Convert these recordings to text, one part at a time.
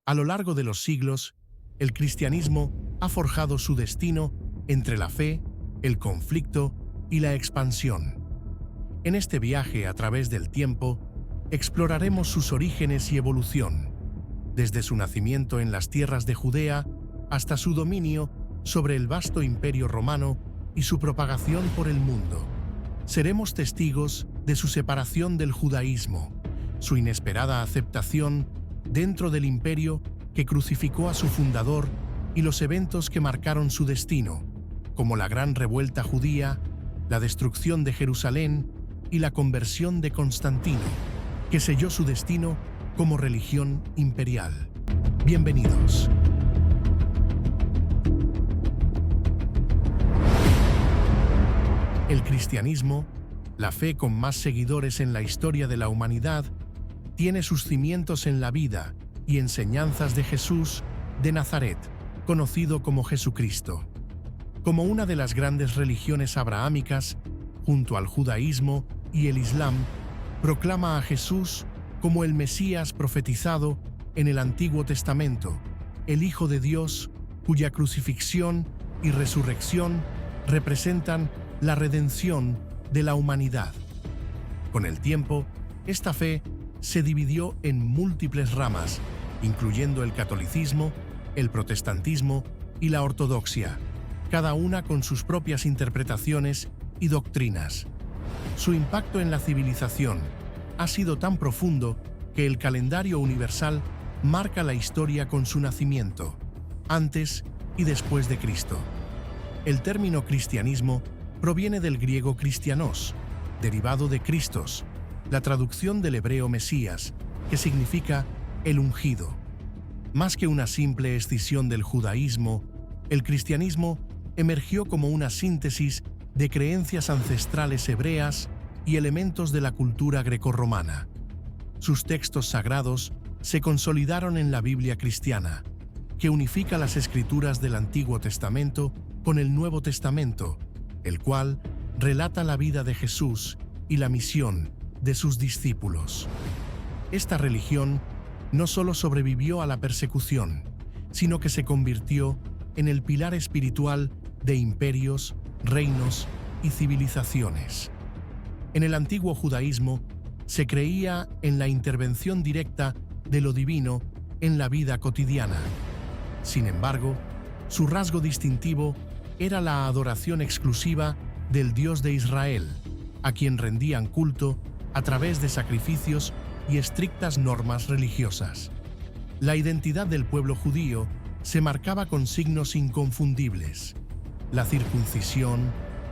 A lo largo de los siglos, el cristianismo ha forjado su destino entre la fe, el conflicto y la expansión. En este viaje a través del tiempo, exploraremos sus orígenes y evolución, desde su nacimiento en las tierras de Judea hasta su dominio sobre el vasto imperio romano y su propagación por el mundo. Seremos testigos de su separación del judaísmo, su inesperada aceptación dentro del imperio que crucificó a su fundador y los eventos que marcaron su destino, como la Gran Revuelta Judía, la destrucción de Jerusalén y la conversión de Constantino, que selló su destino como religión imperial. Bienvenidos. El cristianismo, la fe con más seguidores en la historia de la humanidad, tiene sus cimientos en la vida y enseñanzas de Jesús de Nazaret, conocido como Jesucristo. Como una de las grandes religiones abrahámicas, junto al judaísmo y el islam, proclama a Jesús como el Mesías profetizado en el Antiguo Testamento, el Hijo de Dios, cuya crucifixión y resurrección representan la redención de la humanidad. Con el tiempo, esta fe se dividió en múltiples ramas, incluyendo el catolicismo, el protestantismo y la ortodoxia, cada una con sus propias interpretaciones y doctrinas. Su impacto en la civilización ha sido tan profundo que el calendario universal marca la historia con su nacimiento, antes y después de Cristo. El término cristianismo proviene del griego Christianos, derivado de Christos, la traducción del hebreo Mesías, que significa el ungido. Más que una simple escisión del judaísmo, el cristianismo emergió como una síntesis de creencias ancestrales hebreas y elementos de la cultura grecorromana. Sus textos sagrados se consolidaron en la Biblia cristiana, que unifica las escrituras del Antiguo Testamento con el Nuevo Testamento, el cual relata la vida de Jesús y la misión de sus discípulos. Esta religión no solo sobrevivió a la persecución, sino que se convirtió en el pilar espiritual de imperios, reinos y civilizaciones. En el antiguo judaísmo se creía en la intervención directa de lo divino en la vida cotidiana. Sin embargo, su rasgo distintivo era la adoración exclusiva del Dios de Israel, a quien rendían culto a través de sacrificios y estrictas normas religiosas. La identidad del pueblo judío se marcaba con signos inconfundibles: la circuncisión,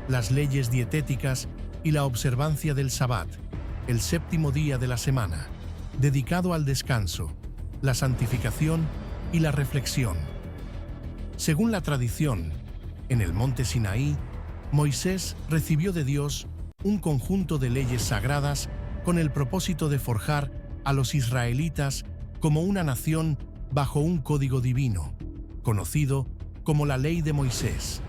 las leyes dietéticas y la observancia del Sabbat, el séptimo día de la semana, dedicado al descanso, la santificación y la reflexión. Según la tradición, en el monte Sinaí, Moisés recibió de Dios un conjunto de leyes sagradas con el propósito de forjar a los israelitas como una nación bajo un código divino, conocido como la Ley de Moisés.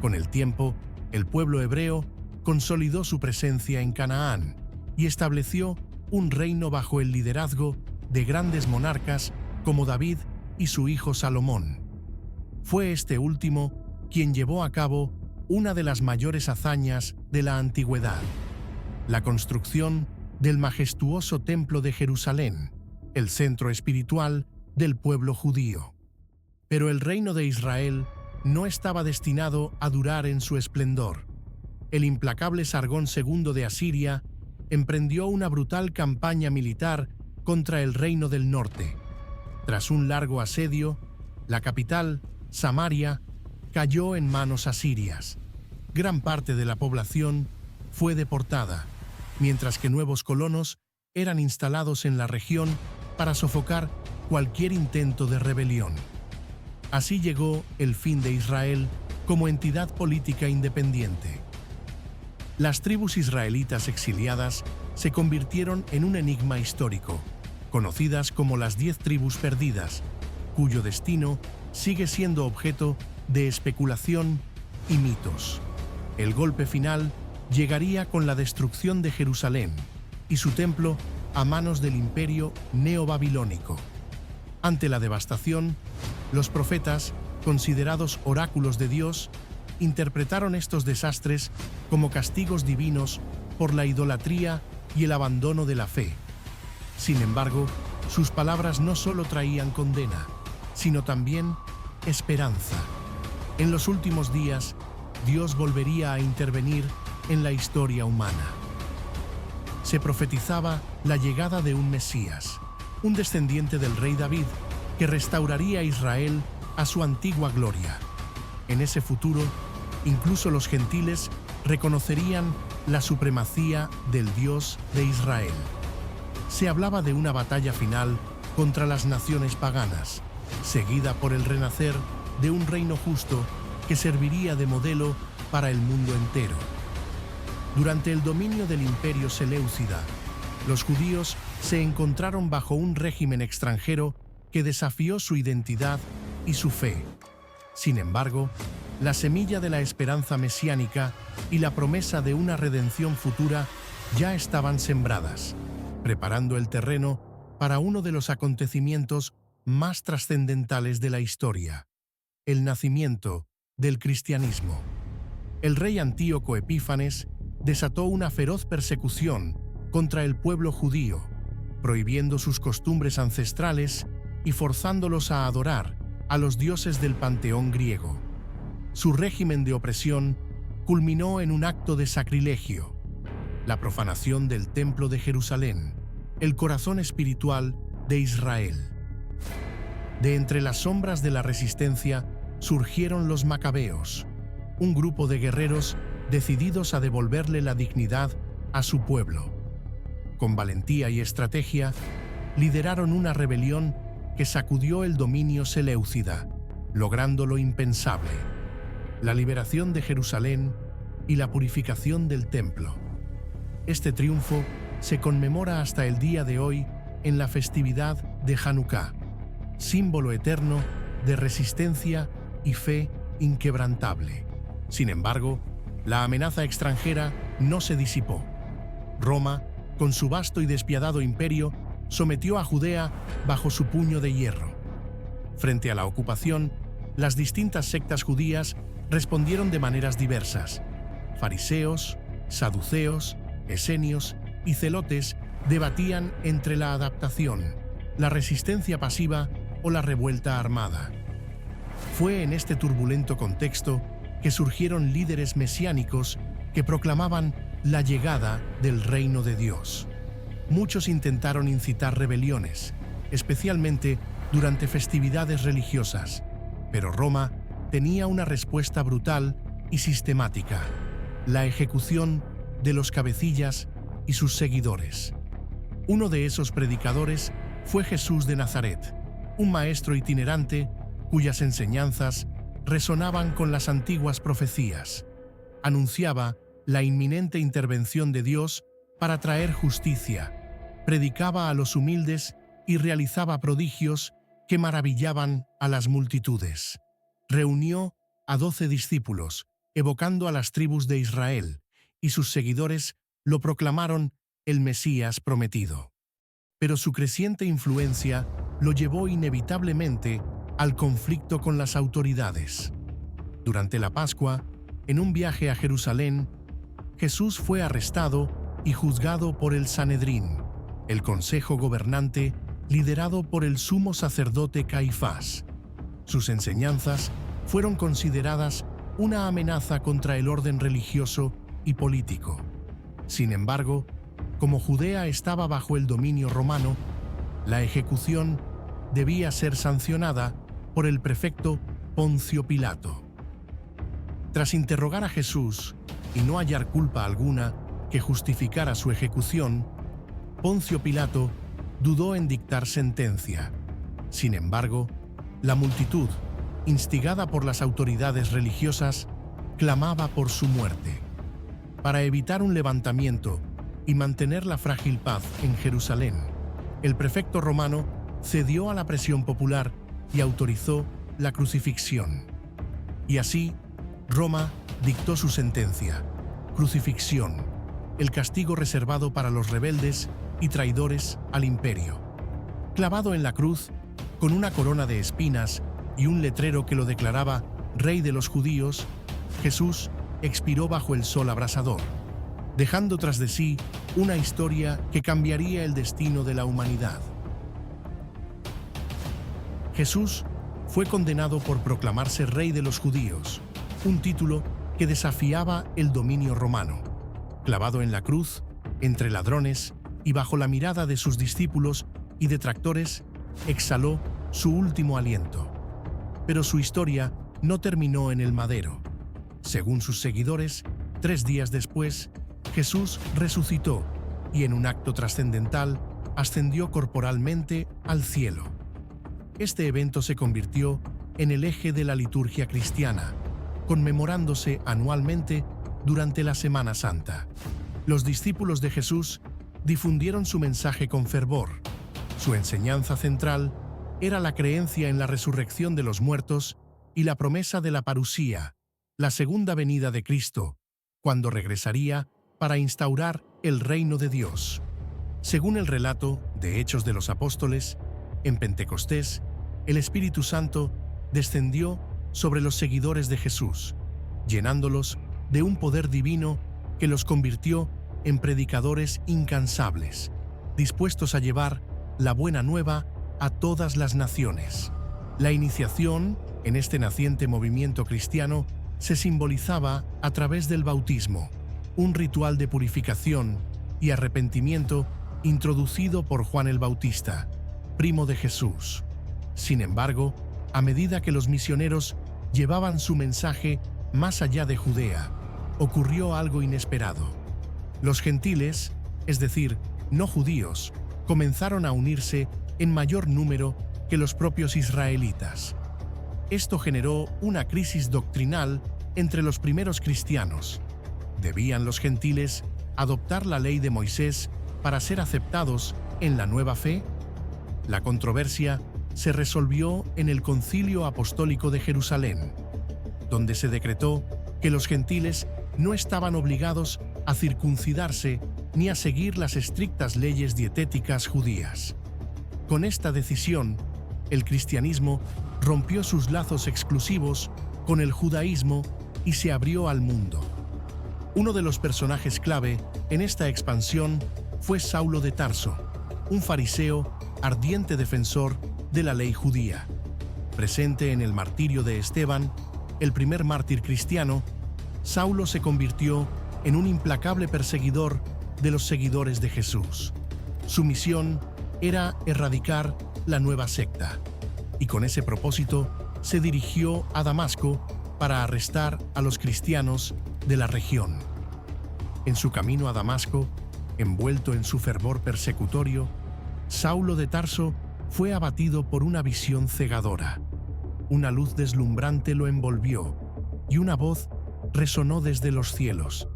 Con el tiempo, el pueblo hebreo consolidó su presencia en Canaán y estableció un reino bajo el liderazgo de grandes monarcas como David y su hijo Salomón. Fue este último quien llevó a cabo una de las mayores hazañas de la antigüedad: la construcción del majestuoso Templo de Jerusalén, el centro espiritual del pueblo judío. Pero el reino de Israel no estaba destinado a durar en su esplendor. El implacable Sargón II de Asiria emprendió una brutal campaña militar contra el reino del norte. Tras un largo asedio, la capital, Samaria, cayó en manos asirias. Gran parte de la población fue deportada, mientras que nuevos colonos eran instalados en la región para sofocar cualquier intento de rebelión. Así llegó el fin de Israel como entidad política independiente. Las tribus israelitas exiliadas se convirtieron en un enigma histórico, conocidas como las 10 tribus perdidas, cuyo destino sigue siendo objeto de especulación y mitos. El golpe final llegaría con la destrucción de Jerusalén y su templo a manos del imperio neobabilónico. Ante la devastación, los profetas, considerados oráculos de Dios, interpretaron estos desastres como castigos divinos por la idolatría y el abandono de la fe. Sin embargo, sus palabras no solo traían condena, sino también esperanza. En los últimos días, Dios volvería a intervenir en la historia humana. Se profetizaba la llegada de un Mesías, un descendiente del rey David, que restauraría a Israel a su antigua gloria. En ese futuro, incluso los gentiles reconocerían la supremacía del Dios de Israel. Se hablaba de una batalla final contra las naciones paganas, seguida por el renacer de un reino justo que serviría de modelo para el mundo entero. Durante el dominio del Imperio Seleucida, los judíos se encontraron bajo un régimen extranjero que desafió su identidad y su fe. Sin embargo, la semilla de la esperanza mesiánica y la promesa de una redención futura ya estaban sembradas, preparando el terreno para uno de los acontecimientos más trascendentales de la historia: el nacimiento del cristianismo. El rey Antíoco Epífanes desató una feroz persecución contra el pueblo judío, prohibiendo sus costumbres ancestrales y forzándolos a adorar a los dioses del panteón griego. Su régimen de opresión culminó en un acto de sacrilegio: la profanación del Templo de Jerusalén, el corazón espiritual de Israel. De entre las sombras de la resistencia surgieron los macabeos, un grupo de guerreros decididos a devolverle la dignidad a su pueblo. Con valentía y estrategia, lideraron una rebelión que sacudió el dominio seleucida, logrando lo impensable: la liberación de Jerusalén y la purificación del templo. Este triunfo se conmemora hasta el día de hoy en la festividad de Hanukkah, símbolo eterno de resistencia y fe inquebrantable. Sin embargo, la amenaza extranjera no se disipó. Roma, con su vasto y despiadado imperio, sometió a Judea bajo su puño de hierro. Frente a la ocupación, las distintas sectas judías respondieron de maneras diversas. Fariseos, saduceos, esenios y celotes debatían entre la adaptación, la resistencia pasiva o la revuelta armada. Fue en este turbulento contexto que surgieron líderes mesiánicos que proclamaban la llegada del reino de Dios. Muchos intentaron incitar rebeliones, especialmente durante festividades religiosas, pero Roma tenía una respuesta brutal y sistemática: la ejecución de los cabecillas y sus seguidores. Uno de esos predicadores fue Jesús de Nazaret, un maestro itinerante cuyas enseñanzas resonaban con las antiguas profecías. Anunciaba la inminente intervención de Dios para traer justicia, predicaba a los humildes y realizaba prodigios que maravillaban a las multitudes. Reunió a 12 discípulos, evocando a las tribus de Israel, y sus seguidores lo proclamaron el Mesías prometido. Pero su creciente influencia lo llevó inevitablemente al conflicto con las autoridades. Durante la Pascua, en un viaje a Jerusalén, Jesús fue arrestado y juzgado por el Sanedrín, el consejo gobernante liderado por el sumo sacerdote Caifás. Sus enseñanzas fueron consideradas una amenaza contra el orden religioso y político. Sin embargo, como Judea estaba bajo el dominio romano, la ejecución debía ser sancionada por el prefecto Poncio Pilato. Tras interrogar a Jesús y no hallar culpa alguna que justificara su ejecución, Poncio Pilato dudó en dictar sentencia. Sin embargo, la multitud, instigada por las autoridades religiosas, clamaba por su muerte. Para evitar un levantamiento y mantener la frágil paz en Jerusalén, el prefecto romano cedió a la presión popular y autorizó la crucifixión. Y así, Roma dictó su sentencia: crucifixión, el castigo reservado para los rebeldes y traidores al imperio. Clavado en la cruz, Con una corona de espinas y un letrero que lo declaraba Rey de los Judíos, Jesús expiró bajo el sol abrasador, dejando tras de sí una historia que cambiaría el destino de la humanidad. Jesús fue condenado por proclamarse Rey de los Judíos, un título que desafiaba el dominio romano. Clavado en la cruz, entre ladrones y bajo la mirada de sus discípulos y detractores, exhaló su último aliento. Pero su historia no terminó en el madero. Según sus seguidores, 3 días después, Jesús resucitó y en un acto trascendental ascendió corporalmente al cielo. Este evento se convirtió en el eje de la liturgia cristiana, conmemorándose anualmente durante la Semana Santa. Los discípulos de Jesús difundieron su mensaje con fervor. Su enseñanza central era la creencia en la resurrección de los muertos y la promesa de la parusía, la segunda venida de Cristo, cuando regresaría para instaurar el reino de Dios. Según el relato de Hechos de los Apóstoles, en Pentecostés, el Espíritu Santo descendió sobre los seguidores de Jesús, llenándolos de un poder divino que los convirtió en predicadores incansables, dispuestos a llevar la buena nueva a todas las naciones. La iniciación en este naciente movimiento cristiano se simbolizaba a través del bautismo, un ritual de purificación y arrepentimiento introducido por Juan el Bautista, primo de Jesús. Sin embargo, a medida que los misioneros llevaban su mensaje más allá de Judea, ocurrió algo inesperado. Los gentiles, es decir, no judíos, comenzaron a unirse en mayor número que los propios israelitas. Esto generó una crisis doctrinal entre los primeros cristianos. ¿Debían los gentiles adoptar la ley de Moisés para ser aceptados en la nueva fe? La controversia se resolvió en el Concilio Apostólico de Jerusalén, donde se decretó que los gentiles no estaban obligados a circuncidarse ni a seguir las estrictas leyes dietéticas judías. Con esta decisión, el cristianismo rompió sus lazos exclusivos con el judaísmo y se abrió al mundo. Uno de los personajes clave en esta expansión fue Saulo de Tarso, un fariseo ardiente defensor de la ley judía. Presente en el martirio de Esteban, el primer mártir cristiano, Saulo se convirtió en un implacable perseguidor de los seguidores de Jesús. Su misión era erradicar la nueva secta, y con ese propósito se dirigió a Damasco para arrestar a los cristianos de la región. En su camino a Damasco, envuelto en su fervor persecutorio, Saulo de Tarso fue abatido por una visión cegadora. Una luz deslumbrante lo envolvió, y una voz resonó desde los cielos.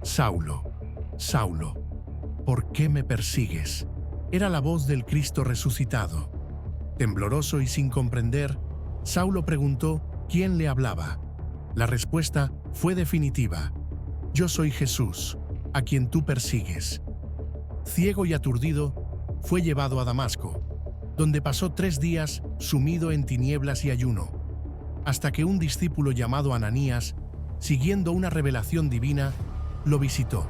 «Saulo, Saulo, ¿por qué me persigues?». Era la voz del Cristo resucitado. Tembloroso y sin comprender, Saulo preguntó quién le hablaba. La respuesta fue definitiva: «Yo soy Jesús, a quien tú persigues». Ciego y aturdido, fue llevado a Damasco, donde pasó 3 días sumido en tinieblas y ayuno, hasta que un discípulo llamado Ananías, siguiendo una revelación divina, lo visitó.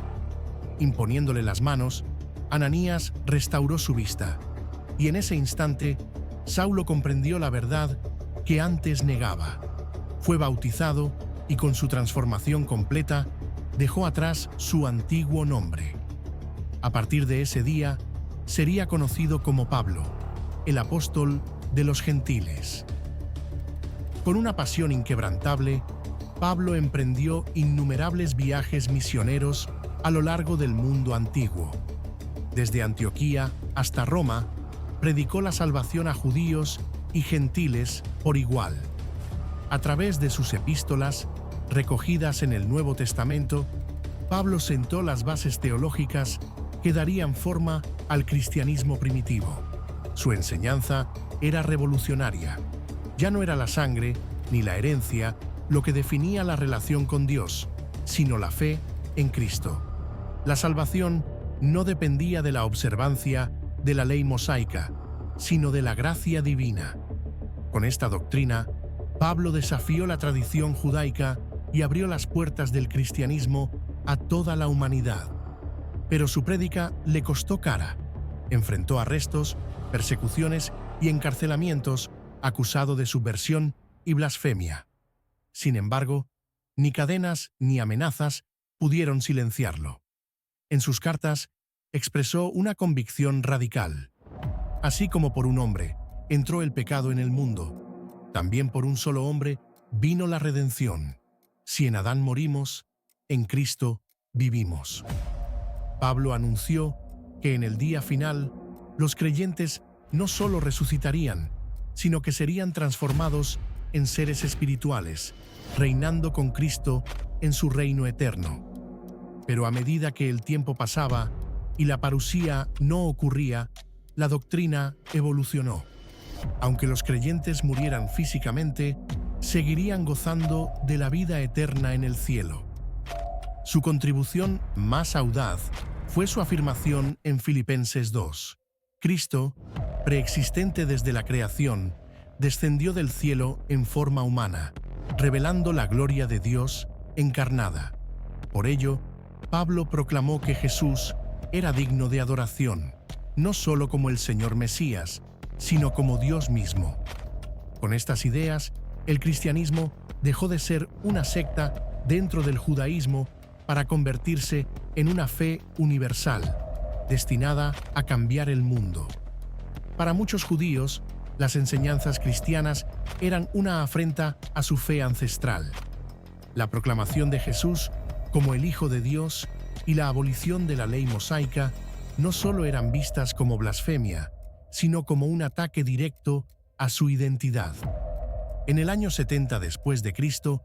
Imponiéndole las manos, Ananías restauró su vista, y en ese instante, Saulo comprendió la verdad que antes negaba. Fue bautizado y con su transformación completa, dejó atrás su antiguo nombre. A partir de ese día, sería conocido como Pablo, el apóstol de los gentiles. Con una pasión inquebrantable, Pablo emprendió innumerables viajes misioneros a lo largo del mundo antiguo. Desde Antioquía hasta Roma, predicó la salvación a judíos y gentiles por igual. A través de sus epístolas, recogidas en el Nuevo Testamento, Pablo sentó las bases teológicas que darían forma al cristianismo primitivo. Su enseñanza era revolucionaria. Ya no era la sangre ni la herencia lo que definía la relación con Dios, sino la fe en Cristo. La salvación no dependía de la observancia de la ley mosaica, sino de la gracia divina. Con esta doctrina, Pablo desafió la tradición judaica y abrió las puertas del cristianismo a toda la humanidad. Pero su prédica le costó cara. Enfrentó arrestos, persecuciones y encarcelamientos, acusado de subversión y blasfemia. Sin embargo, ni cadenas ni amenazas pudieron silenciarlo. En sus cartas, expresó una convicción radical. Así como por un hombre entró el pecado en el mundo, también por un solo hombre vino la redención. Si en Adán morimos, en Cristo vivimos. Pablo anunció que en el día final los creyentes no solo resucitarían, sino que serían transformados en seres espirituales, reinando con Cristo en su reino eterno. Pero a medida que el tiempo pasaba y la parusía no ocurría, la doctrina evolucionó. Aunque los creyentes murieran físicamente, seguirían gozando de la vida eterna en el cielo. Su contribución más audaz fue su afirmación en Filipenses 2. Cristo, preexistente desde la creación, descendió del cielo en forma humana, revelando la gloria de Dios encarnada. Por ello, Pablo proclamó que Jesús era digno de adoración, no solo como el Señor Mesías, sino como Dios mismo. Con estas ideas, el cristianismo dejó de ser una secta dentro del judaísmo para convertirse en una fe universal, destinada a cambiar el mundo. Para muchos judíos, las enseñanzas cristianas eran una afrenta a su fe ancestral. La proclamación de Jesús como el Hijo de Dios y la abolición de la ley mosaica no solo eran vistas como blasfemia, sino como un ataque directo a su identidad. En el año 70 después de Cristo,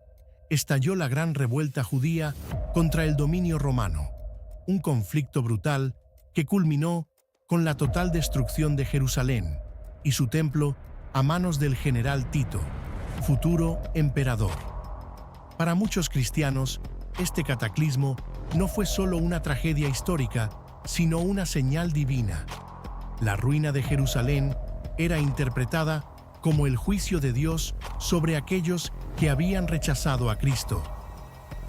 estalló la gran revuelta judía contra el dominio romano, un conflicto brutal que culminó con la total destrucción de Jerusalén y su templo a manos del general Tito, futuro emperador. Para muchos cristianos, este cataclismo no fue solo una tragedia histórica, sino una señal divina. La ruina de Jerusalén era interpretada como el juicio de Dios sobre aquellos que habían rechazado a Cristo.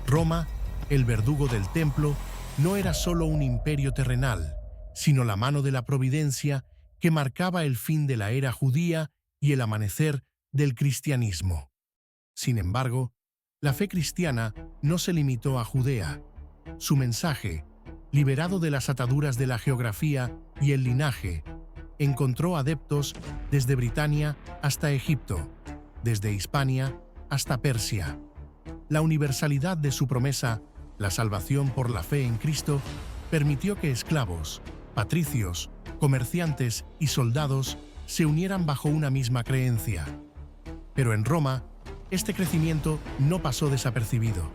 Roma, el verdugo del templo, no era solo un imperio terrenal, sino la mano de la providencia que marcaba el fin de la era judía y el amanecer del cristianismo. Sin embargo, la fe cristiana no se limitó a Judea. Su mensaje, liberado de las ataduras de la geografía y el linaje, encontró adeptos desde Britania hasta Egipto, desde Hispania hasta Persia. La universalidad de su promesa, la salvación por la fe en Cristo, permitió que esclavos, patricios, comerciantes y soldados se unieran bajo una misma creencia. Pero en Roma, este crecimiento no pasó desapercibido.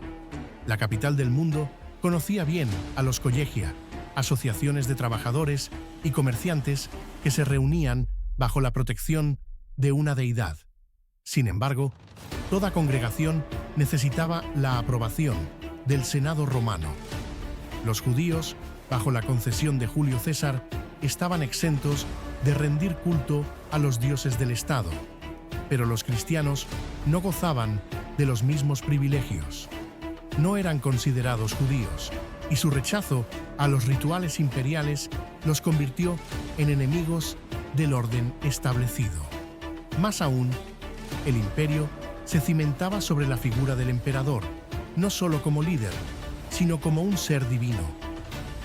La capital del mundo conocía bien a los collegia, asociaciones de trabajadores y comerciantes que se reunían bajo la protección de una deidad. Sin embargo, toda congregación necesitaba la aprobación del Senado romano. Los judíos, bajo la concesión de Julio César, estaban exentos de rendir culto a los dioses del Estado, pero los cristianos no gozaban de los mismos privilegios. No eran considerados judíos, y su rechazo a los rituales imperiales los convirtió en enemigos del orden establecido. Más aún, el imperio se cimentaba sobre la figura del emperador, no solo como líder, sino como un ser divino.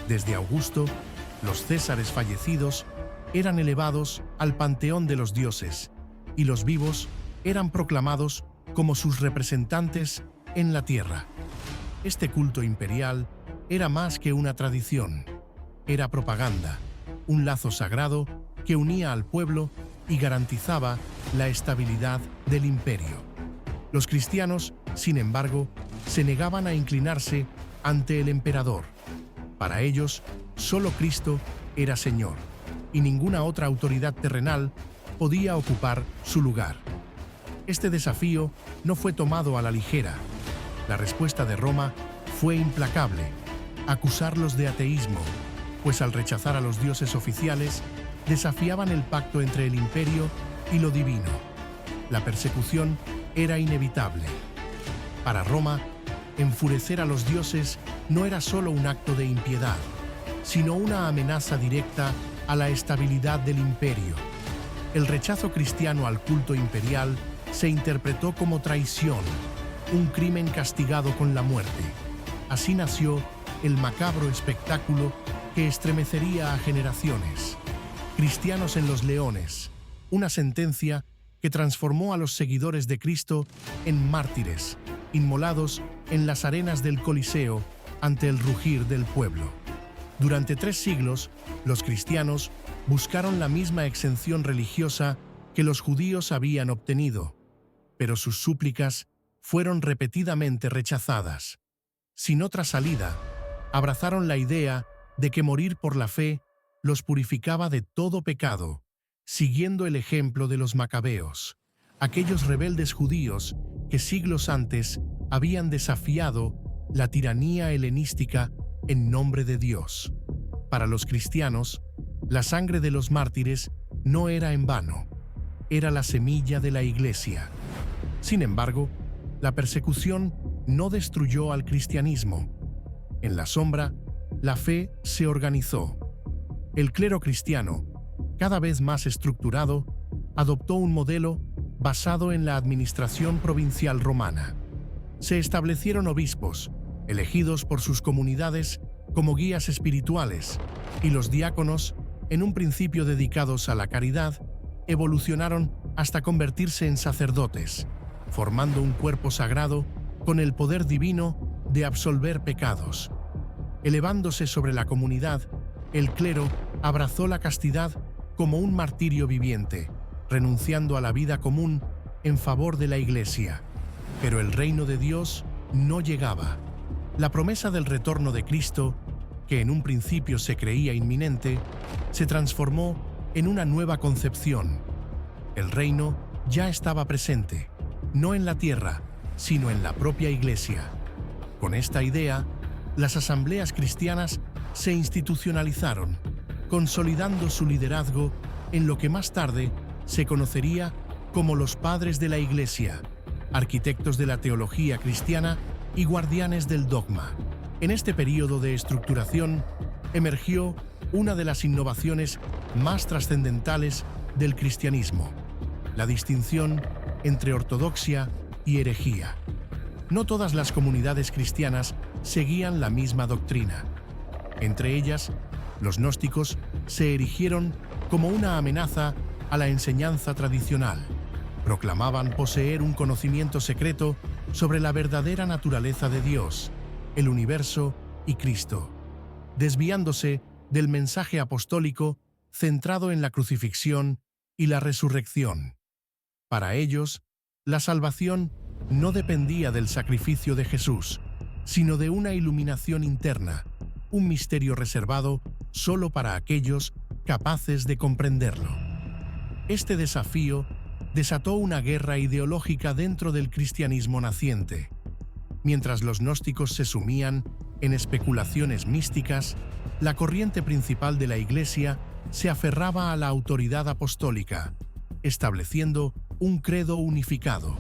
Desde Augusto, los césares fallecidos eran elevados al panteón de los dioses, y los vivos eran proclamados como sus representantes en la tierra. Este culto imperial era más que una tradición, era propaganda, un lazo sagrado que unía al pueblo y garantizaba la estabilidad del imperio. Los cristianos, sin embargo, se negaban a inclinarse ante el emperador. Para ellos, solo Cristo era Señor, y ninguna otra autoridad terrenal podía ocupar su lugar. Este desafío no fue tomado a la ligera. La respuesta de Roma fue implacable: acusarlos de ateísmo, pues al rechazar a los dioses oficiales, desafiaban el pacto entre el imperio y lo divino. La persecución era inevitable. Para Roma, enfurecer a los dioses no era solo un acto de impiedad, sino una amenaza directa a la estabilidad del imperio. El rechazo cristiano al culto imperial se interpretó como traición, un crimen castigado con la muerte. Así nació el macabro espectáculo que estremecería a generaciones. Cristianos en los leones, una sentencia que transformó a los seguidores de Cristo en mártires, inmolados en las arenas del Coliseo ante el rugir del pueblo. Durante 3 siglos, los cristianos buscaron la misma exención religiosa que los judíos habían obtenido, pero sus súplicas fueron repetidamente rechazadas. Sin otra salida, abrazaron la idea de que morir por la fe los purificaba de todo pecado, siguiendo el ejemplo de los macabeos, aquellos rebeldes judíos que siglos antes habían desafiado la tiranía helenística en nombre de Dios. Para los cristianos, la sangre de los mártires no era en vano, era la semilla de la Iglesia. Sin embargo, la persecución no destruyó al cristianismo. En la sombra, la fe se organizó. El clero cristiano, cada vez más estructurado, adoptó un modelo basado en la administración provincial romana. Se establecieron obispos, elegidos por sus comunidades como guías espirituales, y los diáconos, en un principio dedicados a la caridad, evolucionaron hasta convertirse en sacerdotes, formando un cuerpo sagrado con el poder divino de absolver pecados. Elevándose sobre la comunidad, el clero abrazó la castidad como un martirio viviente, renunciando a la vida común en favor de la Iglesia. Pero el reino de Dios no llegaba. La promesa del retorno de Cristo, que en un principio se creía inminente, se transformó en una nueva concepción. El reino ya estaba presente, no en la tierra, sino en la propia Iglesia. Con esta idea, las asambleas cristianas se institucionalizaron, consolidando su liderazgo en lo que más tarde se conocería como los padres de la Iglesia, arquitectos de la teología cristiana y guardianes del dogma. En este periodo de estructuración emergió una de las innovaciones más trascendentales del cristianismo: la distinción entre ortodoxia y herejía. No todas las comunidades cristianas seguían la misma doctrina. Entre ellas, los gnósticos se erigieron como una amenaza a la enseñanza tradicional. Proclamaban poseer un conocimiento secreto sobre la verdadera naturaleza de Dios, el universo y Cristo, desviándose del mensaje apostólico centrado en la crucifixión y la resurrección. Para ellos, la salvación no dependía del sacrificio de Jesús, sino de una iluminación interna, un misterio reservado solo para aquellos capaces de comprenderlo. Este desafío desató una guerra ideológica dentro del cristianismo naciente. Mientras los gnósticos se sumían en especulaciones místicas, la corriente principal de la Iglesia se aferraba a la autoridad apostólica, estableciendo un credo unificado.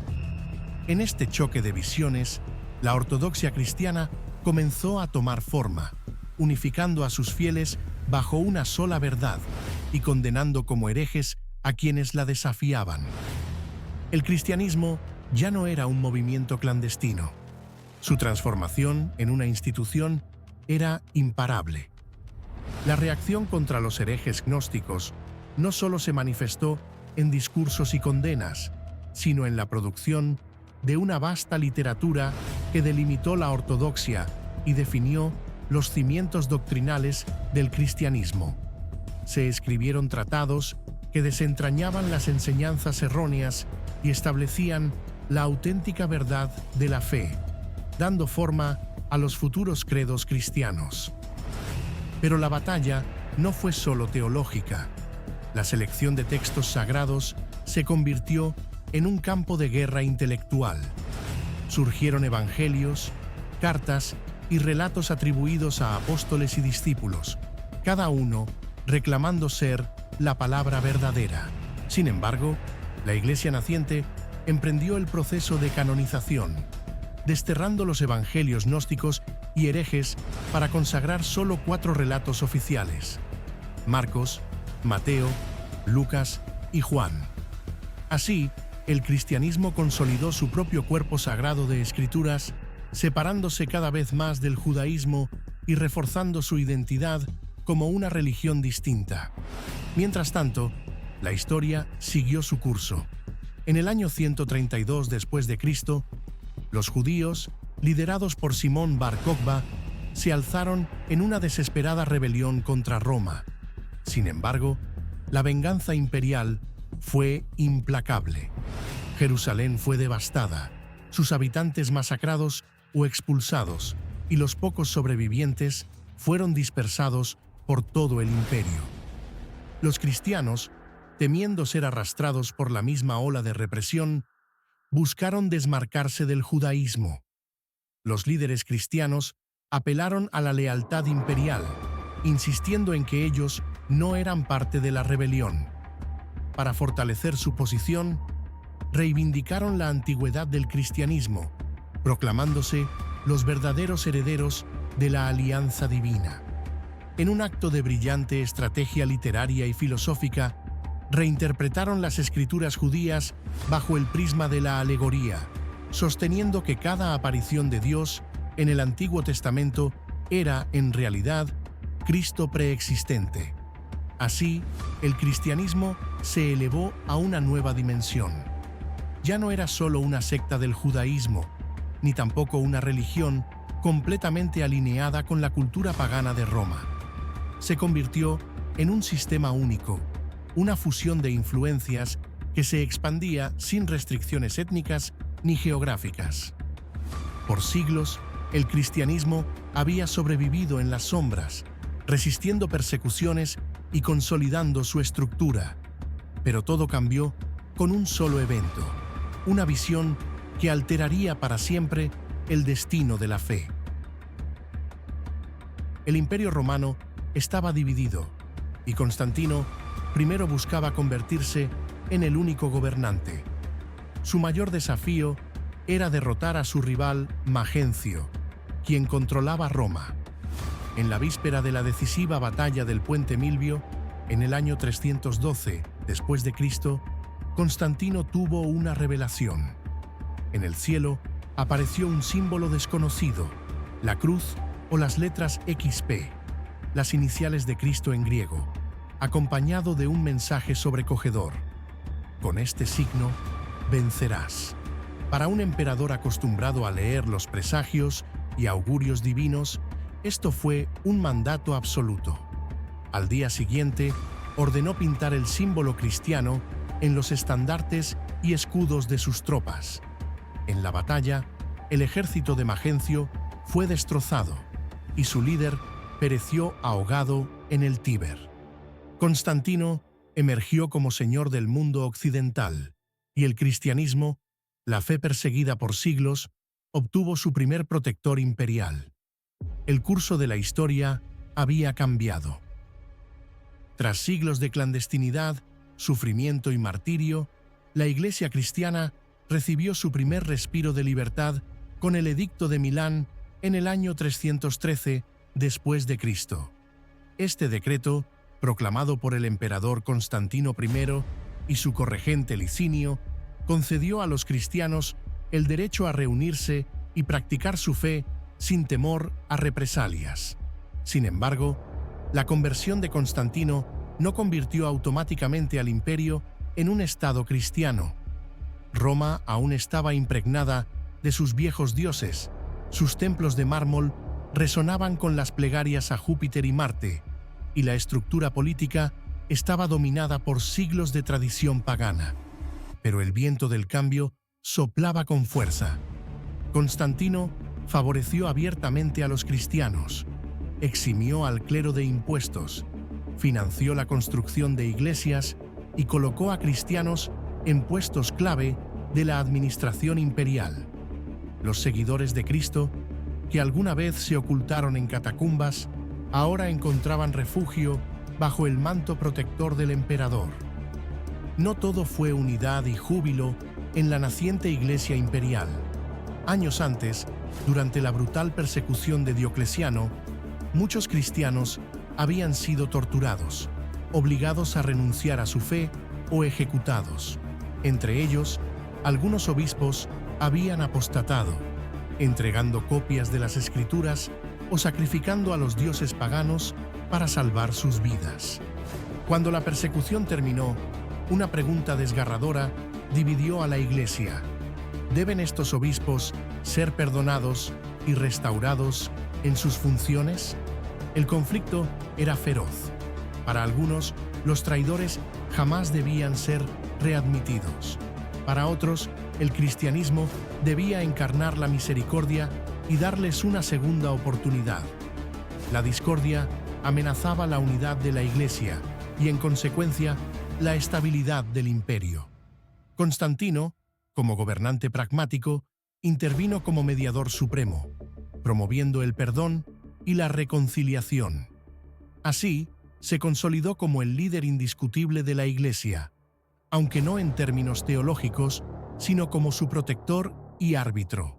En este choque de visiones, la ortodoxia cristiana comenzó a tomar forma, unificando a sus fieles bajo una sola verdad y condenando como herejes a quienes la desafiaban. El cristianismo ya no era un movimiento clandestino. Su transformación en una institución era imparable. La reacción contra los herejes gnósticos no solo se manifestó en discursos y condenas, sino en la producción de una vasta literatura que delimitó la ortodoxia y definió los cimientos doctrinales del cristianismo. Se escribieron tratados que desentrañaban las enseñanzas erróneas y establecían la auténtica verdad de la fe, dando forma a los futuros credos cristianos. Pero la batalla no fue solo teológica. La selección de textos sagrados se convirtió en un campo de guerra intelectual. Surgieron evangelios, cartas y relatos atribuidos a apóstoles y discípulos, cada uno reclamando ser la palabra verdadera. Sin embargo, la Iglesia naciente emprendió el proceso de canonización, desterrando los evangelios gnósticos y herejes para consagrar solo 4 relatos oficiales: Marcos, Mateo, Lucas y Juan. Así, el cristianismo consolidó su propio cuerpo sagrado de escrituras, separándose cada vez más del judaísmo y reforzando su identidad como una religión distinta. Mientras tanto, la historia siguió su curso. En el año 132 después de Cristo, los judíos, liderados por Simón Bar Kokhba, se alzaron en una desesperada rebelión contra Roma. Sin embargo, la venganza imperial fue implacable. Jerusalén fue devastada, sus habitantes masacrados o expulsados, y los pocos sobrevivientes fueron dispersados por todo el imperio. Los cristianos, temiendo ser arrastrados por la misma ola de represión, buscaron desmarcarse del judaísmo. Los líderes cristianos apelaron a la lealtad imperial, insistiendo en que ellos no eran parte de la rebelión. Para fortalecer su posición, reivindicaron la antigüedad del cristianismo, proclamándose los verdaderos herederos de la alianza divina. En un acto de brillante estrategia literaria y filosófica, reinterpretaron las escrituras judías bajo el prisma de la alegoría, sosteniendo que cada aparición de Dios en el Antiguo Testamento era, en realidad, Cristo preexistente. Así, el cristianismo se elevó a una nueva dimensión. Ya no era solo una secta del judaísmo, ni tampoco una religión completamente alineada con la cultura pagana de Roma. Se convirtió en un sistema único, una fusión de influencias que se expandía sin restricciones étnicas ni geográficas. Por siglos, el cristianismo había sobrevivido en las sombras, resistiendo persecuciones y consolidando su estructura. Pero todo cambió con un solo evento, una visión que alteraría para siempre el destino de la fe. El Imperio Romano estaba dividido, y Constantino primero buscaba convertirse en el único gobernante. Su mayor desafío era derrotar a su rival Magencio, quien controlaba Roma. En la víspera de la decisiva batalla del Puente Milvio, en el año 312 después de Cristo, Constantino tuvo una revelación. En el cielo apareció un símbolo desconocido, la cruz o las letras XP, las iniciales de Cristo en griego, acompañado de un mensaje sobrecogedor: con este signo vencerás. Para un emperador acostumbrado a leer los presagios y augurios divinos, esto fue un mandato absoluto. Al día siguiente, ordenó pintar el símbolo cristiano en los estandartes y escudos de sus tropas. En la batalla, el ejército de Magencio fue destrozado y su líder pereció ahogado en el Tíber. Constantino emergió como señor del mundo occidental, y el cristianismo, la fe perseguida por siglos, obtuvo su primer protector imperial. El curso de la historia había cambiado. Tras siglos de clandestinidad, sufrimiento y martirio, la Iglesia cristiana recibió su primer respiro de libertad con el Edicto de Milán en el año 313 después de Cristo. Este decreto, proclamado por el emperador Constantino I y su corregente Licinio, concedió a los cristianos el derecho a reunirse y practicar su fe sin temor a represalias. Sin embargo, la conversión de Constantino no convirtió automáticamente al imperio en un estado cristiano. Roma aún estaba impregnada de sus viejos dioses. Sus templos de mármol resonaban con las plegarias a Júpiter y Marte, y la estructura política estaba dominada por siglos de tradición pagana. Pero el viento del cambio soplaba con fuerza. Constantino favoreció abiertamente a los cristianos, eximió al clero de impuestos, financió la construcción de iglesias y colocó a cristianos en puestos clave de la administración imperial. Los seguidores de Cristo, que alguna vez se ocultaron en catacumbas, ahora encontraban refugio bajo el manto protector del emperador. No todo fue unidad y júbilo en la naciente Iglesia imperial. Años antes, durante la brutal persecución de Diocleciano, muchos cristianos habían sido torturados, obligados a renunciar a su fe o ejecutados. Entre ellos, algunos obispos habían apostatado, entregando copias de las Escrituras o sacrificando a los dioses paganos para salvar sus vidas. Cuando la persecución terminó, una pregunta desgarradora dividió a la Iglesia. ¿Deben estos obispos ser perdonados y restaurados en sus funciones? El conflicto era feroz. Para algunos, los traidores jamás debían ser readmitidos. Para otros, el cristianismo debía encarnar la misericordia y darles una segunda oportunidad. La discordia amenazaba la unidad de la Iglesia y, en consecuencia, la estabilidad del imperio. Constantino, como gobernante pragmático, intervino como mediador supremo, promoviendo el perdón y la reconciliación. Así, se consolidó como el líder indiscutible de la Iglesia, aunque no en términos teológicos, sino como su protector y árbitro.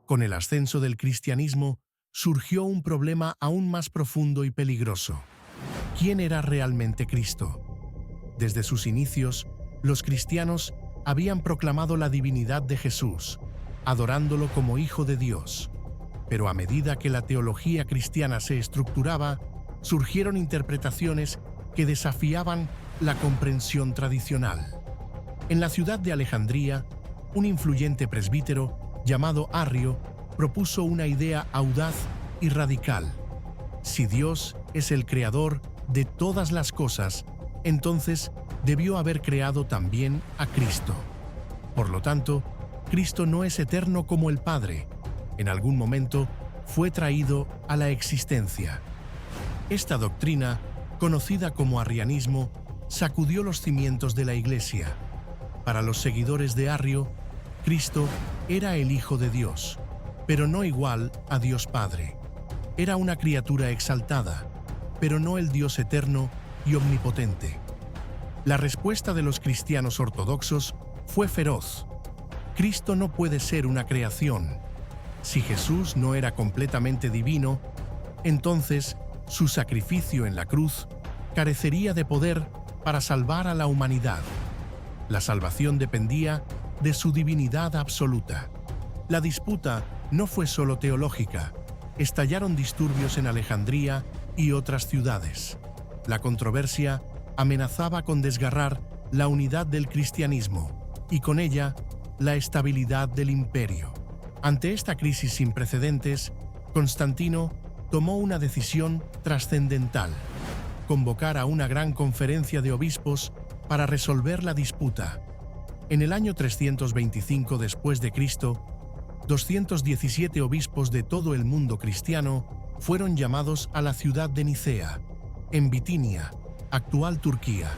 Con el ascenso del cristianismo, surgió un problema aún más profundo y peligroso. ¿Quién era realmente Cristo? Desde sus inicios, los cristianos habían proclamado la divinidad de Jesús, adorándolo como Hijo de Dios. Pero a medida que la teología cristiana se estructuraba, surgieron interpretaciones que desafiaban la comprensión tradicional. En la ciudad de Alejandría, un influyente presbítero llamado Arrio propuso una idea audaz y radical. Si Dios es el creador de todas las cosas, entonces debió haber creado también a Cristo. Por lo tanto, Cristo no es eterno como el Padre. En algún momento fue traído a la existencia. Esta doctrina, conocida como arrianismo, sacudió los cimientos de la Iglesia. Para los seguidores de Arrio, Cristo era el Hijo de Dios, pero no igual a Dios Padre. Era una criatura exaltada, pero no el Dios eterno y omnipotente. La respuesta de los cristianos ortodoxos fue feroz. Cristo no puede ser una creación. Si Jesús no era completamente divino, entonces su sacrificio en la cruz carecería de poder para salvar a la humanidad. La salvación dependía de su divinidad absoluta. La disputa no fue solo teológica. Estallaron disturbios en Alejandría y otras ciudades. La controversia amenazaba con desgarrar la unidad del cristianismo y con ella la estabilidad del imperio. Ante esta crisis sin precedentes, Constantino tomó una decisión trascendental: convocar a una gran conferencia de obispos para resolver la disputa. En el año 325 después de Cristo, 217 obispos de todo el mundo cristiano fueron llamados a la ciudad de Nicea, en Bitinia, actual Turquía.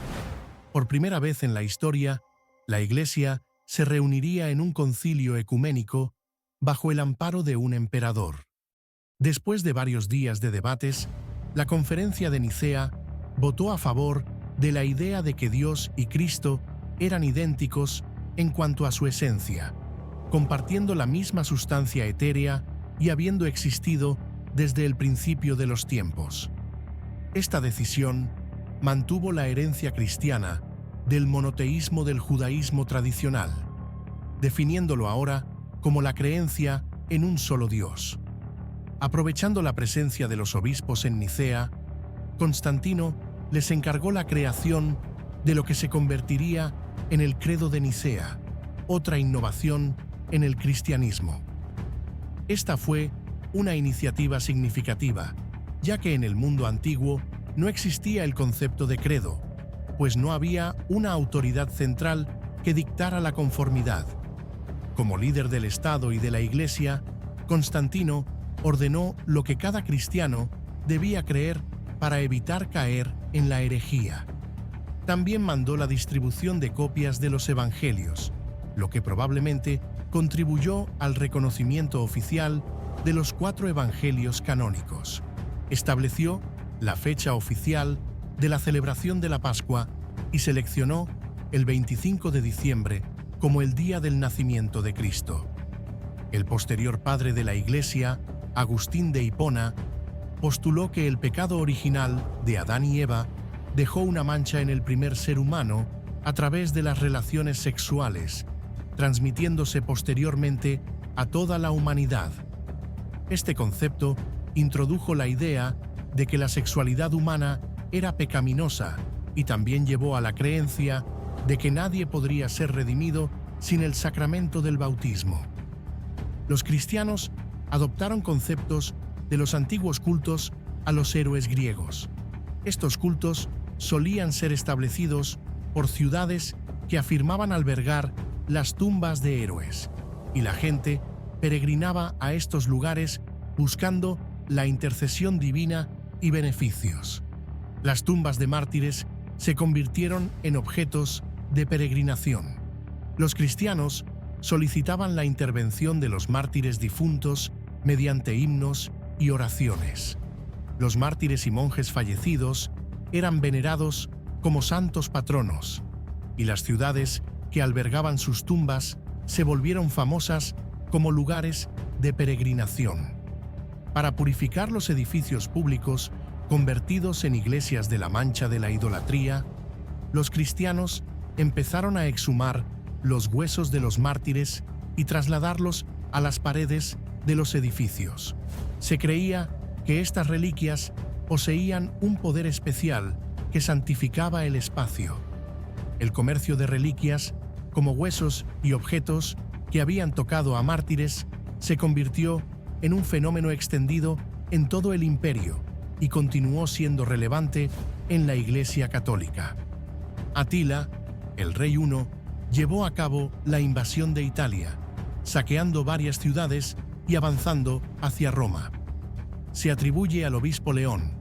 Por primera vez en la historia, la Iglesia se reuniría en un concilio ecuménico bajo el amparo de un emperador. Después de varios días de debates, la Conferencia de Nicea votó a favor de la idea de que Dios y Cristo eran idénticos en cuanto a su esencia, compartiendo la misma sustancia etérea y habiendo existido desde el principio de los tiempos. Esta decisión mantuvo la herencia cristiana del monoteísmo del judaísmo tradicional, definiéndolo ahora como la creencia en un solo Dios. Aprovechando la presencia de los obispos en Nicea, Constantino les encargó la creación de lo que se convertiría en el Credo de Nicea, otra innovación en el cristianismo. Esta fue una iniciativa significativa, ya que en el mundo antiguo no existía el concepto de credo, pues no había una autoridad central que dictara la conformidad. Como líder del Estado y de la Iglesia, Constantino ordenó lo que cada cristiano debía creer para evitar caer en la herejía. También mandó la distribución de copias de los evangelios, lo que probablemente contribuyó al reconocimiento oficial de los 4 evangelios canónicos. Estableció la fecha oficial de la celebración de la Pascua y seleccionó el 25 de diciembre como el día del nacimiento de Cristo. El posterior padre de la Iglesia, Agustín de Hipona, postuló que el pecado original de Adán y Eva dejó una mancha en el primer ser humano a través de las relaciones sexuales, transmitiéndose posteriormente a toda la humanidad. Este concepto introdujo la idea de que la sexualidad humana era pecaminosa y también llevó a la creencia de que nadie podría ser redimido sin el sacramento del bautismo. Los cristianos adoptaron conceptos de los antiguos cultos a los héroes griegos. Estos cultos solían ser establecidos por ciudades que afirmaban albergar las tumbas de héroes, y la gente peregrinaba a estos lugares buscando la intercesión divina y beneficios. Las tumbas de mártires se convirtieron en objetos de peregrinación. Los cristianos solicitaban la intervención de los mártires difuntos mediante himnos y oraciones. Los mártires y monjes fallecidos eran venerados como santos patronos, y las ciudades que albergaban sus tumbas se volvieron famosas como lugares de peregrinación. Para purificar los edificios públicos convertidos en iglesias de la mancha de la idolatría, los cristianos empezaron a exhumar los huesos de los mártires y trasladarlos a las paredes de los edificios. Se creía que estas reliquias poseían un poder especial que santificaba el espacio. El comercio de reliquias, como huesos y objetos que habían tocado a mártires, se convirtió en un fenómeno extendido en todo el imperio y continuó siendo relevante en la Iglesia Católica. Atila, el rey huno, llevó a cabo la invasión de Italia, saqueando varias ciudades y avanzando hacia Roma. Se atribuye al obispo León,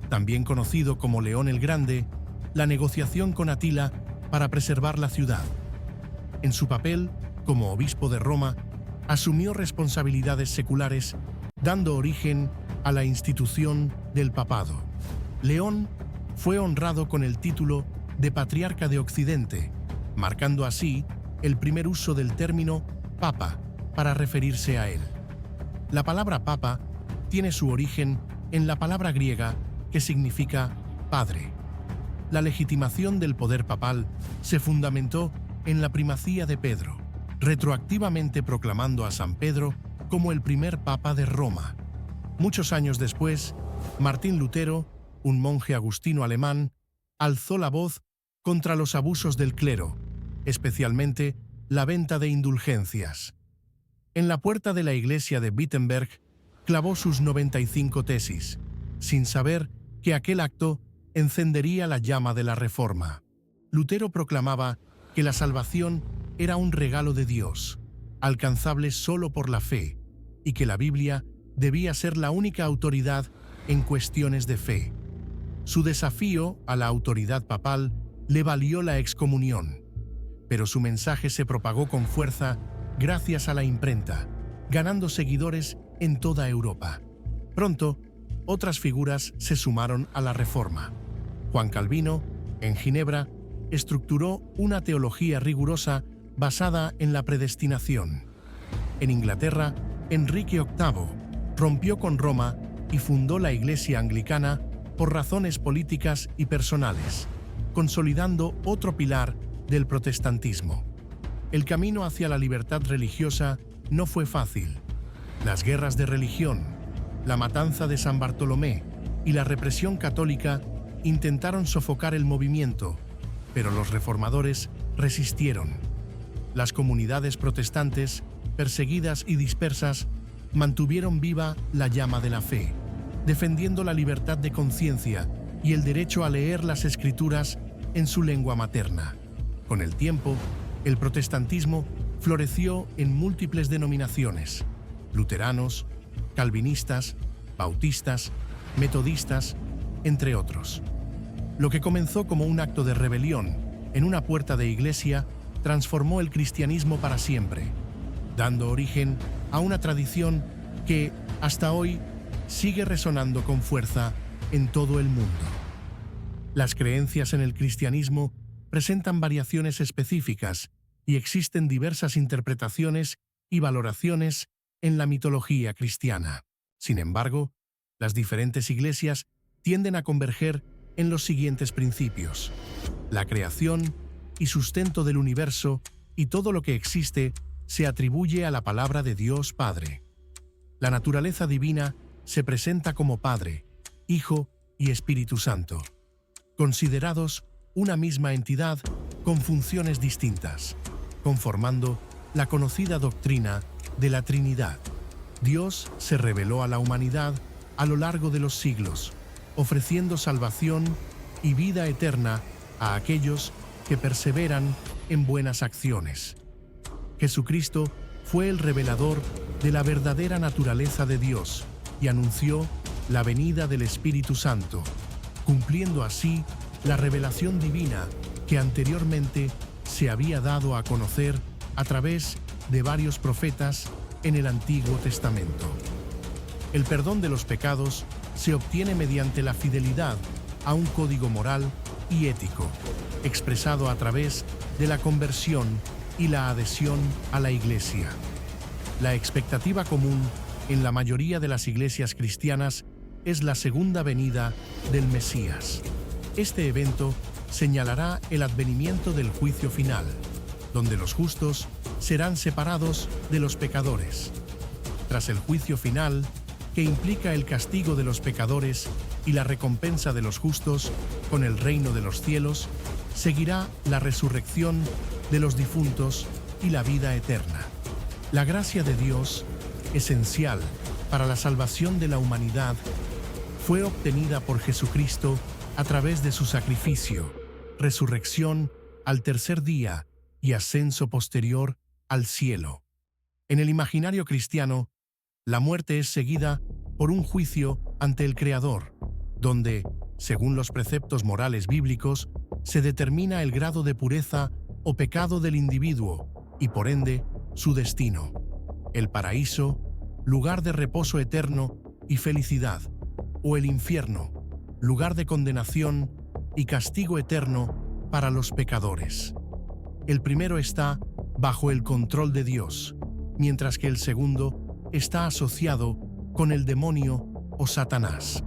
también conocido como León el Grande, la negociación con Atila para preservar la ciudad. En su papel como obispo de Roma, asumió responsabilidades seculares, dando origen a la institución del papado. León fue honrado con el título de Patriarca de Occidente, marcando así el primer uso del término papa para referirse a él. La palabra papa tiene su origen en la palabra griega que significa padre. La legitimación del poder papal se fundamentó en la primacía de Pedro, retroactivamente proclamando a San Pedro como el primer papa de Roma. Muchos años después, Martín Lutero, un monje agustino alemán, alzó la voz contra los abusos del clero, especialmente la venta de indulgencias. En la puerta de la iglesia de Wittenberg clavó sus 95 tesis, sin saber que aquel acto encendería la llama de la Reforma. Lutero proclamaba que la salvación era un regalo de Dios, alcanzable solo por la fe, y que la Biblia debía ser la única autoridad en cuestiones de fe. Su desafío a la autoridad papal le valió la excomunión, pero su mensaje se propagó con fuerza gracias a la imprenta, ganando seguidores en toda Europa. Pronto, otras figuras se sumaron a la Reforma. Juan Calvino, en Ginebra, estructuró una teología rigurosa basada en la predestinación. En Inglaterra, Enrique VIII rompió con Roma y fundó la Iglesia Anglicana por razones políticas y personales, consolidando otro pilar del protestantismo. El camino hacia la libertad religiosa no fue fácil. Las guerras de religión, la matanza de San Bartolomé y la represión católica intentaron sofocar el movimiento, pero los reformadores resistieron. Las comunidades protestantes, perseguidas y dispersas, mantuvieron viva la llama de la fe, defendiendo la libertad de conciencia y el derecho a leer las Escrituras en su lengua materna. Con el tiempo, el protestantismo floreció en múltiples denominaciones: luteranos, calvinistas, bautistas, metodistas, entre otros. Lo que comenzó como un acto de rebelión en una puerta de iglesia transformó el cristianismo para siempre, dando origen a una tradición que, hasta hoy, sigue resonando con fuerza en todo el mundo. Las creencias en el cristianismo presentan variaciones específicas y existen diversas interpretaciones y valoraciones en la mitología cristiana. Sin embargo, las diferentes iglesias tienden a converger en los siguientes principios: la creación y sustento del universo y todo lo que existe se atribuye a la palabra de Dios Padre. La naturaleza divina se presenta como Padre, Hijo y Espíritu Santo, considerados una misma entidad con funciones distintas, conformando la conocida doctrina de la Trinidad. Dios se reveló a la humanidad a lo largo de los siglos, ofreciendo salvación y vida eterna a aquellos que perseveran en buenas acciones. Jesucristo fue el revelador de la verdadera naturaleza de Dios y anunció la venida del Espíritu Santo, cumpliendo así la revelación divina que anteriormente se había dado a conocer a través de varios profetas en el Antiguo Testamento. El perdón de los pecados se obtiene mediante la fidelidad a un código moral y ético, expresado a través de la conversión y la adhesión a la Iglesia. La expectativa común en la mayoría de las iglesias cristianas es la segunda venida del Mesías. Este evento señalará el advenimiento del juicio final, donde los justos serán separados de los pecadores. Tras el juicio final, que implica el castigo de los pecadores y la recompensa de los justos con el reino de los cielos, seguirá la resurrección de los difuntos y la vida eterna. La gracia de Dios, esencial para la salvación de la humanidad, fue obtenida por Jesucristo a través de su sacrificio, resurrección al tercer día y ascenso posterior al cielo. En el imaginario cristiano, la muerte es seguida por un juicio ante el Creador, donde, según los preceptos morales bíblicos, se determina el grado de pureza o pecado del individuo y, por ende, su destino. El paraíso, lugar de reposo eterno y felicidad, o el infierno, lugar de condenación y castigo eterno para los pecadores. El primero está bajo el control de Dios, mientras que el segundo está asociado con el demonio o Satanás.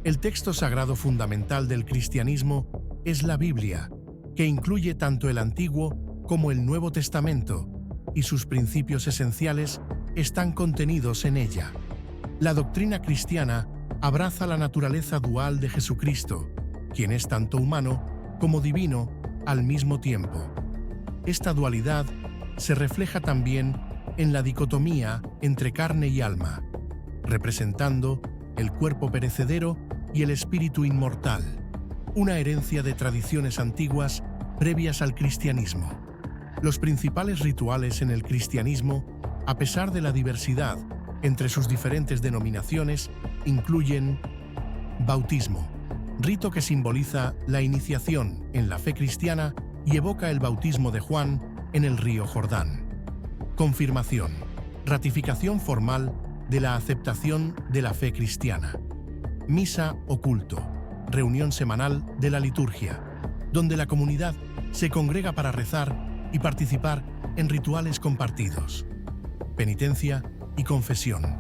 El texto sagrado fundamental del cristianismo es la Biblia, que incluye tanto el Antiguo como el Nuevo Testamento, y sus principios esenciales están contenidos en ella. La doctrina cristiana abraza la naturaleza dual de Jesucristo, quien es tanto humano como divino al mismo tiempo. Esta dualidad se refleja también en la dicotomía entre carne y alma, representando el cuerpo perecedero y el espíritu inmortal, una herencia de tradiciones antiguas previas al cristianismo. Los principales rituales en el cristianismo, a pesar de la diversidad entre sus diferentes denominaciones, incluyen bautismo, rito que simboliza la iniciación en la fe cristiana y evoca el bautismo de Juan en el río Jordán. Confirmación, ratificación formal de la aceptación de la fe cristiana. Misa o culto, reunión semanal de la liturgia, donde la comunidad se congrega para rezar y participar en rituales compartidos. Penitencia y confesión,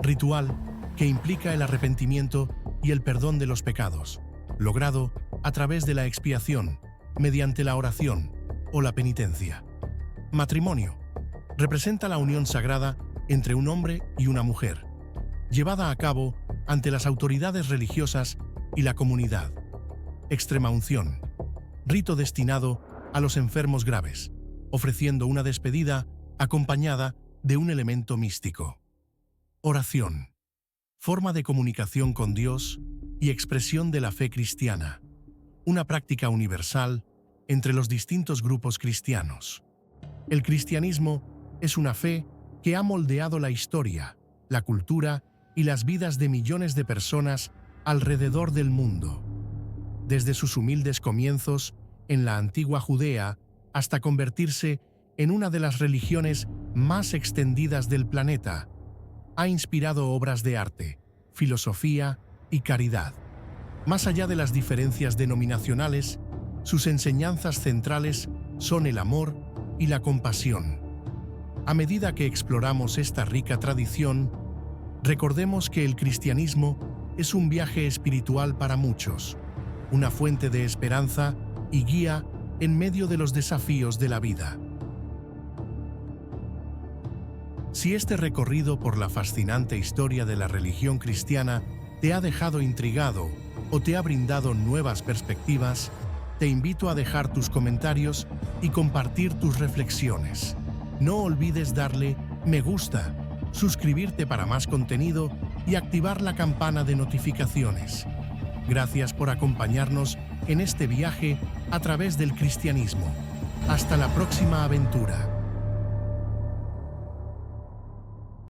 ritual que implica el arrepentimiento y el perdón de los pecados, logrado a través de la expiación, mediante la oración o la penitencia. Matrimonio, representa la unión sagrada entre un hombre y una mujer, llevada a cabo ante las autoridades religiosas y la comunidad. Extremaunción, rito destinado a los enfermos graves, ofreciendo una despedida acompañada de un elemento místico. Oración, forma de comunicación con Dios y expresión de la fe cristiana, una práctica universal entre los distintos grupos cristianos. El cristianismo es una fe que ha moldeado la historia, la cultura y las vidas de millones de personas alrededor del mundo. Desde sus humildes comienzos en la antigua Judea hasta convertirse en una de las religiones más extendidas del planeta, ha inspirado obras de arte, filosofía y caridad. Más allá de las diferencias denominacionales, sus enseñanzas centrales son el amor y la compasión. A medida que exploramos esta rica tradición, recordemos que el cristianismo es un viaje espiritual para muchos, una fuente de esperanza y guía en medio de los desafíos de la vida. Si este recorrido por la fascinante historia de la religión cristiana te ha dejado intrigado o te ha brindado nuevas perspectivas, te invito a dejar tus comentarios y compartir tus reflexiones. No olvides darle me gusta, suscribirte para más contenido y activar la campana de notificaciones. Gracias por acompañarnos en este viaje a través del cristianismo. Hasta la próxima aventura.